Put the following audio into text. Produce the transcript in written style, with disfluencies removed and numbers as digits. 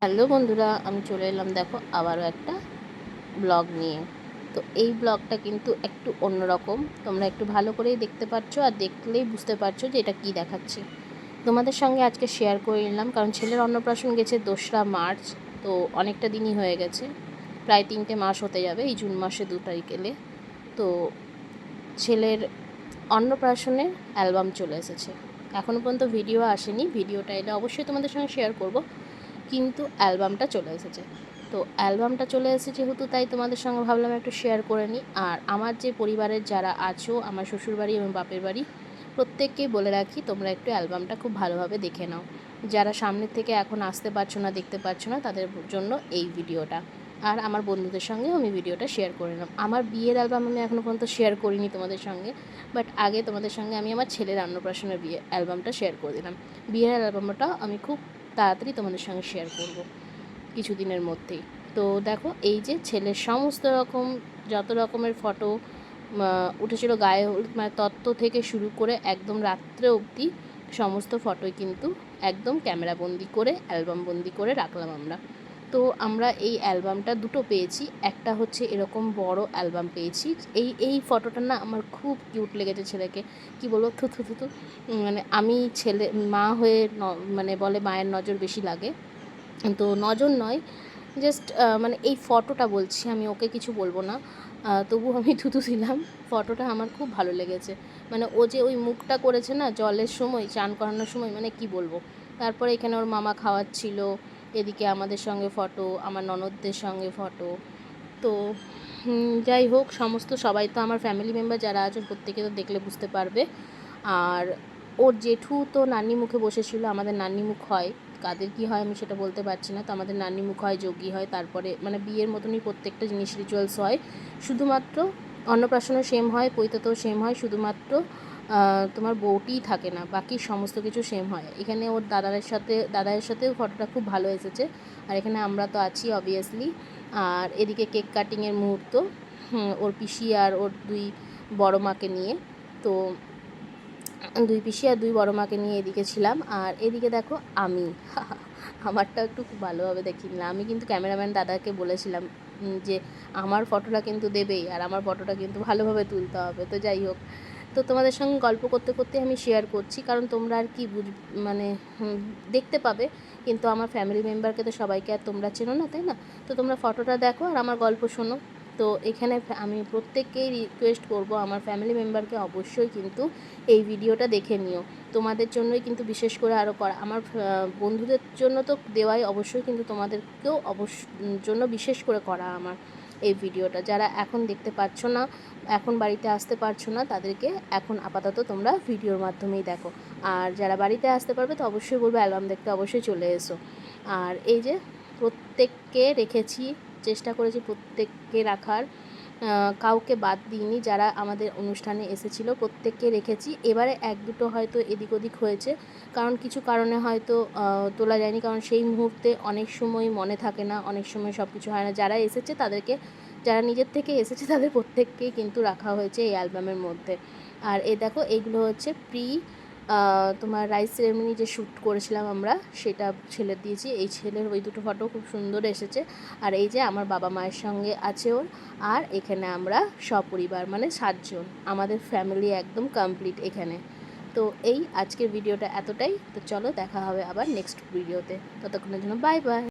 Hello বন্ধুরা, আমি চলে এলাম দেখো আবারও একটা ব্লগ নিয়ে। তো এই ব্লগটা কিন্তু একটু অন্যরকম, তোমরা একটু ভালো করেই দেখতে পাচ্ছ আর দেখলেই বুঝতে পারছো যে এটা কী দেখাচ্ছি। তোমাদের সঙ্গে আজকে শেয়ার করে নিলাম, কারণ ছেলের অন্নপ্রাশন গেছে 2রা মার্চ। তো অনেকটা দিনই হয়ে গেছে, প্রায় 3টে মাস হতে যাবে এই জুন মাসে 2 তারিখ এলে। তো ছেলের অন্নপ্রাশনের অ্যালবাম চলে এসেছে, এখনও পর্যন্ত ভিডিও আসেনি, ভিডিওটা এলে অবশ্যই তোমাদের সঙ্গে শেয়ার করব, কিন্তু অ্যালবামটা চলে এসেছে। তো অ্যালবামটা চলে এসেছে যেহেতু, তাই তোমাদের সঙ্গে ভাবলাম একটু শেয়ার করে নিই। আর আমার যে পরিবারের যারা আছো, আমার শ্বশুরবাড়ি এবং বাপের বাড়ি, প্রত্যেককেই বলে রাখি তোমরা একটু অ্যালবামটা খুব ভালোভাবে দেখে নাও। যারা সামনের থেকে এখন আসতে পারছো না, দেখতে পাচ্ছ না, তাদের জন্য এই ভিডিওটা। আর আমার বন্ধুদের সঙ্গেও আমি ভিডিওটা শেয়ার করে নিলাম। আমার বিয়ের অ্যালবাম আমি এখনও পর্যন্ত শেয়ার করিনি তোমাদের সঙ্গে, বাট আগে তোমাদের সঙ্গে আমি আমার ছেলের অন্নপ্রাশনের বিয়ে অ্যালবামটা শেয়ার করে দিলাম। বিয়ের অ্যালবামটা আমি খুব তাড়াতাড়ি তোমাদের সঙ্গে শেয়ার করব কিছুদিনের মধ্যেই। তো দেখো, এই যে ছেলের সমস্ত রকম যত রকমের ফটো উঠেছিল, গায়ে হলুদ মানে তত্ত্ব থেকে শুরু করে একদম রাত্রে অবধি সমস্ত ফটোই কিন্তু একদম ক্যামেরাবন্দি করে অ্যালবামবন্দি করে রাখলাম আমরা। তো আমরা এই অ্যালবামটা দুটো পেয়েছি, একটা হচ্ছে এরকম বড় অ্যালবাম পেয়েছি। এই ফটোটা না আমার খুব কিউট লেগেছে ছেলেকে, কি বলবো, থু থু থু থু। মানে আমি ছেলে মা হয়ে মানে বলে মায়ের নজর বেশি লাগে, তো নজর নয়, জাস্ট মানে এই ফটোটা বলছি, আমি ওকে কিছু বলবো না, তবু আমি থুতু দিলাম। ফটোটা আমার খুব ভালো লেগেছে, মানে ও যে ওই মুখটা করেছে না জলের সময়, চান করানোর সময়, মানে কি বলবো। তারপরে এখানে ওর মামা খাওয়াচ্ছিল, এদিকে আমাদের সঙ্গে ফটো, আমার ননদদের সঙ্গে ফটো। তো যাই হোক, সমস্ত সবাই তো আমার ফ্যামিলি মেম্বার যারা আছেন প্রত্যেকে তো দেখলে বুঝতে পারবে। আর ওর জেঠু তো নান্নি মুখে বসেছিল, আমাদের নান্নি মুখ হয়, কাদের কী হয় আমি সেটা বলতে পারছি না। তো আমাদের নান্নি মুখ হয়, যজ্ঞী হয়, তারপরে মানে বিয়ের মতনই প্রত্যেকটা জিনিস রিচুয়ালস হয়। শুধুমাত্র অন্নপ্রাশনও সেম হয়, পৈতেতেও সেম হয়, শুধুমাত্র তোমার বউটিই থাকে না, বাকি সমস্ত কিছু সেম হয়। এখানে ওর দাদাদের সাথেও ফটোটা খুব ভালো এসেছে। আর এখানে আমরা তো আছি অবভিয়াসলি। আর এদিকে কেক কাটিংয়ের মুহূর্ত, ওর পিসি আর ওর 2 বড় মাকে নিয়ে। তো 2 পিসি আর 2 বড় মাকে নিয়ে এদিকে ছিলাম। আর এদিকে দেখো আমি আমারটা একটু খুব ভালোভাবে দেখিয়ে নিলাম। আমি কিন্তু ক্যামেরাম্যান দাদাকে বলেছিলাম যে আমার ফটোটা কিন্তু দেবেই, আর আমার ফটোটা কিন্তু ভালোভাবে তুলতে হবে। তো যাই হোক, তো তোমাদের সঙ্গে গল্প করতে করতে আমি শেয়ার করছি, কারণ তোমরা আর কি মানে দেখতে পাবে, কিন্তু আমার ফ্যামিলি মেম্বারকে তো সবাইকে আর তোমরা চেনো না, তাই না? তো তোমরা ফটোটা দেখো আর আমার গল্প শোনো। তো এখানে আমি প্রত্যেককেই রিকোয়েস্ট করব, আমার ফ্যামিলি মেম্বারকে অবশ্যই কিন্তু এই ভিডিওটা দেখে নিও। তোমাদের জন্যই কিন্তু বিশেষ করে আরও করা, আমার বন্ধুদের জন্য তো দেওয়াই অবশ্যই, কিন্তু তোমাদেরকেও জন্য বিশেষ করে করা আমার এই ভিডিওটা। যারা এখন দেখতে পাচ্ছ না, এখন বাড়িতে আসতে পারছো না, তাদেরকে এখন আপাতত তোমরা ভিডিওর মাধ্যমেই দেখো। আর যারা বাড়িতে আসতে পারবে তো অবশ্যই বলবো অ্যালবাম দেখতে অবশ্যই চলে এসো। আর এই যে প্রত্যেককে রেখেছি, চেষ্টা করেছি প্রত্যেককে রাখার, কাউকে বাদ দিইনি। যারা আমাদের অনুষ্ঠানে এসেছিলো প্রত্যেককে রেখেছি। এবারে 1-2 হয়তো এদিক ওদিক হয়েছে, কারণ কিছু কারণে হয়তো তোলা যায়নি, কারণ সেই মুহূর্তে অনেক সময় মনে থাকে না, অনেক সময় সব কিছু হয় না। যারা এসেছে তাদেরকে, যারা নিজের থেকে এসেছে তাদের প্রত্যেককেই কিন্তু রাখা হয়েছে এই অ্যালবামের মধ্যে। আর এই দেখো, এইগুলো হচ্ছে তোমার রাইস সেরেমনি যে শ্যুট করেছিলাম আমরা, সেটা ছেলের দিয়েছি। এই ছেলের ওই দুটো ফটো খুব সুন্দর এসেছে। আর এই যে আমার বাবা মায়ের সঙ্গে আছে ওর। আর এখানে আমরা সপরিবার মানে 7 জন, আমাদের ফ্যামিলি একদম কমপ্লিট এখানে। তো এই আজকের ভিডিওটা এতটাই। তো চলো, দেখা হবে আবার নেক্সট ভিডিওতে, ততক্ষণের জন্য বাই বাই।